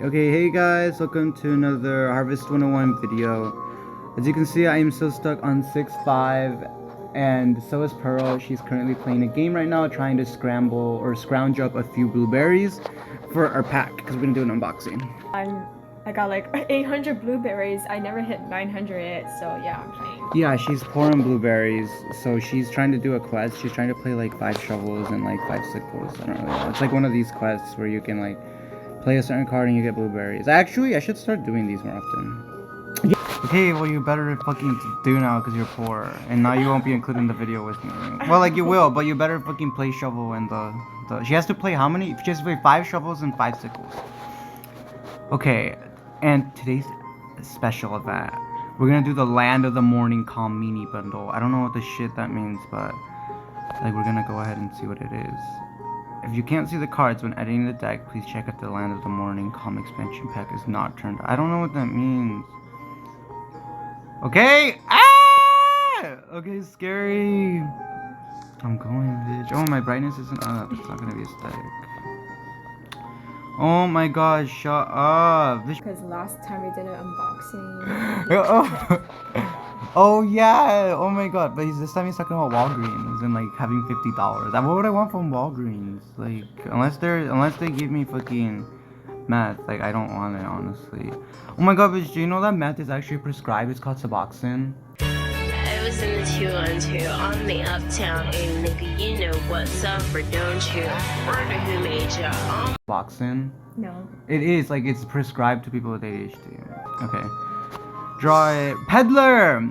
Okay, hey guys, welcome to another Harvest 101 video. As you can see, I am still stuck on 6-5, and so is Pearl. She's currently playing a game right now, trying to scramble or scrounge up a few blueberries for our pack, because we're gonna do an unboxing. I got like 800 blueberries. I never hit 900 yet, so yeah, I'm playing. Yeah, she's pouring blueberries, so she's trying to do a quest. She's trying to play like 5 shovels and like 5 sickles. I don't really know. It's like one of these quests where you can like play a certain card and you get blueberries. Actually, I should start doing these more often. Okay, well you better fucking do now because you're poor, and now you won't be including the video with me. Well, like you will, but you better fucking play shovel and the. She has to play how many? She has to play 5 shovels and 5 sickles. Okay, and today's special event, we're gonna do the Land of the Morning Calm mini bundle. I don't know what the shit that means, but like we're gonna go ahead and see what it is. If you can't see the cards when editing the deck, please check if the Land of the Morning Calm expansion pack is not turned on. I don't know what that means. Okay! Ah! Okay, scary. I'm going, bitch. Oh, my brightness isn't up. It's not gonna be aesthetic. Oh my god, shut up. Because last time we did an unboxing. Oh yeah, oh my god, but this time he's talking about Walgreens and like having $50. What would I want from Walgreens? Like, unless they give me fucking meth, like I don't want it, honestly. Oh my god, bitch, do you know that meth is actually prescribed? It's called Suboxone. I was in the 212 on the uptown, and nigga, you know what's up, or don't you? Wonder who made ya? Suboxone? No. It is, like, it's prescribed to people with ADHD. Okay. Draw it. Peddler!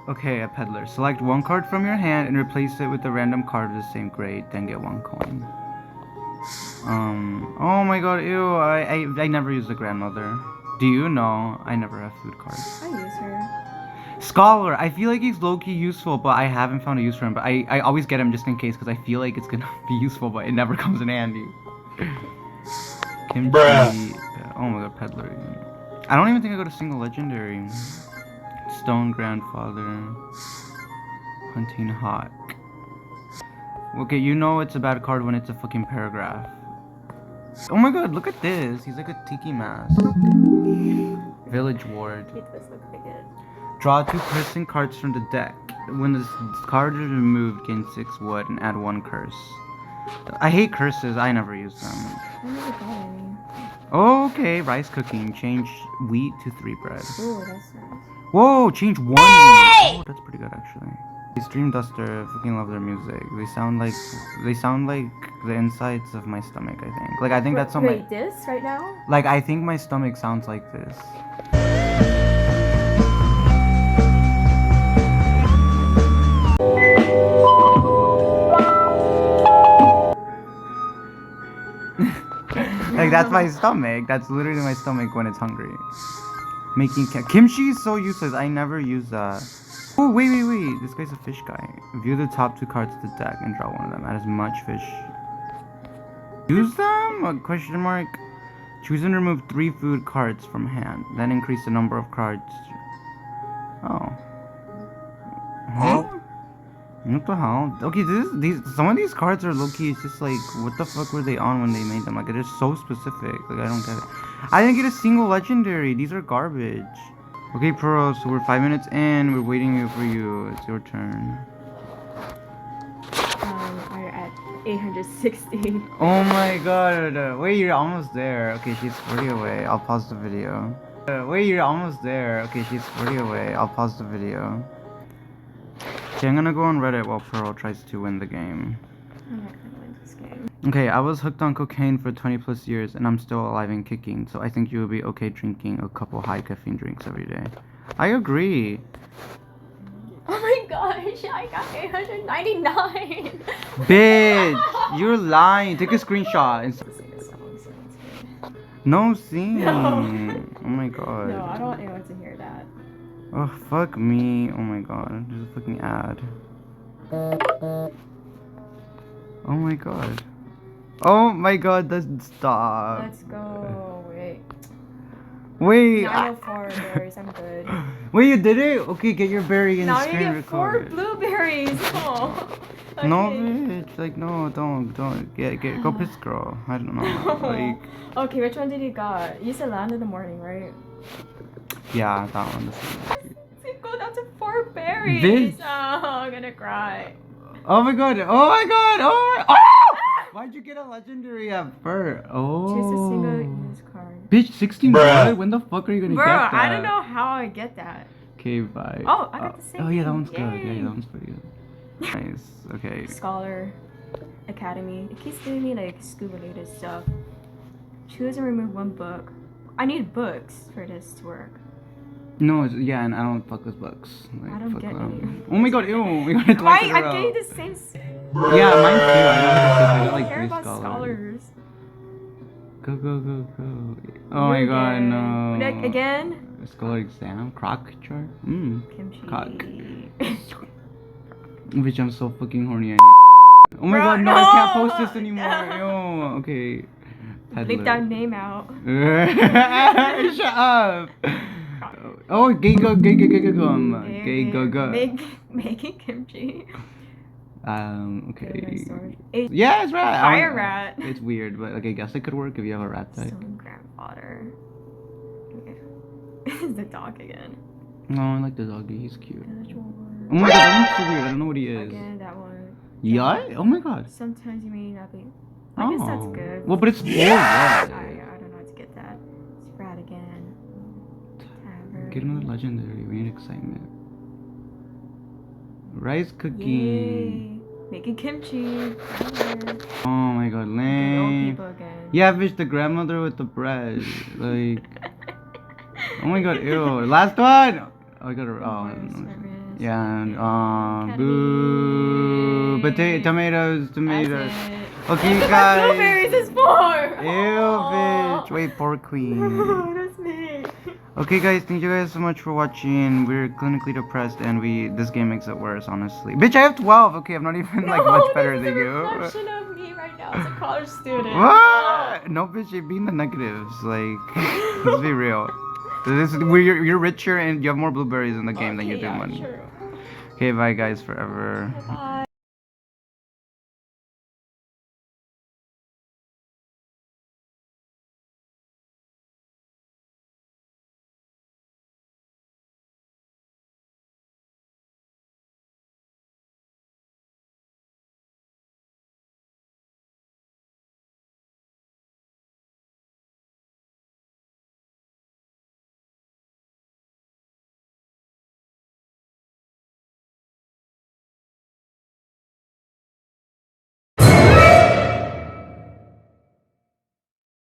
Okay, a peddler. Select one card from your hand and replace it with a random card of the same grade, then get 1 coin. Oh my god, ew, I never use the grandmother. Do you know? I never have food cards. I use her. Scholar, I feel like he's low-key useful, but I haven't found a use for him. But I always get him just in case, because I feel like it's gonna be useful, but it never comes in handy. Kimchi. Oh my god, peddler again. I don't even think I got a single legendary. Stone Grandfather. Hunting Hawk. Okay, you know it's a bad card when it's a fucking paragraph. Oh my god, look at this. He's like a tiki mask. Village Ward. It does look like it. Draw 2 person cards from the deck. When this card is removed, gain 6 wood and add 1 curse. I hate curses. I never use them. I never got any. Okay, rice cooking. Change wheat to 3 bread. Ooh, that's nice. Whoa, change 1 wheat. Oh, that's pretty good actually. Stream Duster, fucking love their music. They sound like the insides of my stomach, I think. Like I think that's on Wait, this right now? Like I think my stomach sounds like this. Like that's my stomach. That's literally my stomach when it's hungry. Making kimchi is so useless. I never use that. Oh wait. This guy's a fish guy. View the top 2 cards of the deck and draw 1 of them. Add as much fish. Use them? A question mark. Choose and remove 3 food cards from hand. Then increase the number of cards. Oh. Huh? What the hell? Okay, some of these cards are low-key. It's just like, what the fuck were they on when they made them? Like, it is so specific. Like, I don't get it. I didn't get a single legendary. These are garbage. Okay, Pearl, so we're 5 minutes in. We're waiting for you. It's your turn. We're at 860. Oh my god. Wait, you're almost there. Okay, she's 40 away. I'll pause the video. Wait, you're almost there. Okay, she's 40 away. I'll pause the video. Okay, I'm gonna go on Reddit while Pearl tries to win the game. I'm not gonna win this game. Okay, I was hooked on cocaine for 20 plus years and I'm still alive and kicking, so I think you will be okay drinking a couple high caffeine drinks every day. I agree. Oh my gosh, I got 899. Bitch, you're lying. Take a screenshot and no sing. No. Oh my god. No, I don't want anyone to hear that. Oh fuck me. Oh my god. There's a fucking ad. Oh my god. Oh my god, stop. Let's go. Wait. 904 berries, I'm good. Wait, you did it? Okay, get your berry and Now screen you get 4 record. blueberries. Oh. No, Okay. bitch. Like, no, don't. Go piss, girl. I don't know. Like, Okay, which one did you got? You said Land of the Morning, right? yeah, that one. This one. We go down to 4 berries. Bitch. Oh, I'm gonna cry. Oh my god. Oh my god. Oh. Oh! Why'd you get a legendary at first? Oh. Choose a single use card. Bitch, 16 blood? When the fuck are you gonna Bro, get that? I don't know how I get that. Okay, bye. Oh, I got the same Oh yeah, that thing. one's good. Yeah, Yay. that one's pretty good. Nice. Okay. Scholar, Academy. It keeps giving me like school related stuff. Choose and remove 1 book. I need books for this to work. No, yeah, and I don't fuck with books. Like, I don't fuck get them. any. Oh my god, ew. We got it Why? twice in a I'm row. getting the same. Yeah, mine too. I I got don't like care 3 about scholars. scholars. Go, go, go, go. Oh my You're god, gay. no. Like, again? Scholar exam? Croc chart? Kimchi. Cock. Bitch, I'm so fucking horny. Oh my Bro, god, no, I can't no. post this anymore. Ew. Okay. Bleep that name out. Shut up. Oh, gay go gum. Gay go go. Making kimchi. Okay. Sword. Yeah, it's rat. Fire rat. It's weird, but like I guess it could work if you have a rat type. Stone grandfather. It's the dog again. No, I like the doggy. He's cute. Casual word. Oh my god, that one's so weird. I don't know what he is. Again, that one. Yeah? Oh my god. Sometimes you may not be. I guess that's good. Well, but it's full I red. don't know how to get that. It's rat again. Tavern. Get another legendary. We need excitement. Rice cooking. Yay. Making kimchi. Grandmother. Oh my god, Good old lame. people again. Yeah, bitch, the grandmother with the bread. Like, oh my god, ew. Last one! Oh, I got a. Oh, Service. yeah, and, Academy. boo. Tomatoes. That's it. Okay, Look at guys. blueberries is 4. Ew, bitch. Wait, poor queen. That's me. Okay, guys, thank you guys so much for watching. We're clinically depressed, and this game makes it worse, honestly. Bitch, I have 12. Okay, I'm not even like much better this is than a you. reflection of me right now as a college student. What? No, bitch, you're being the negatives. Like, let's be real. This is where you're richer and you have more blueberries in the game than you do yeah, money. True. Okay, bye, guys, forever. Bye.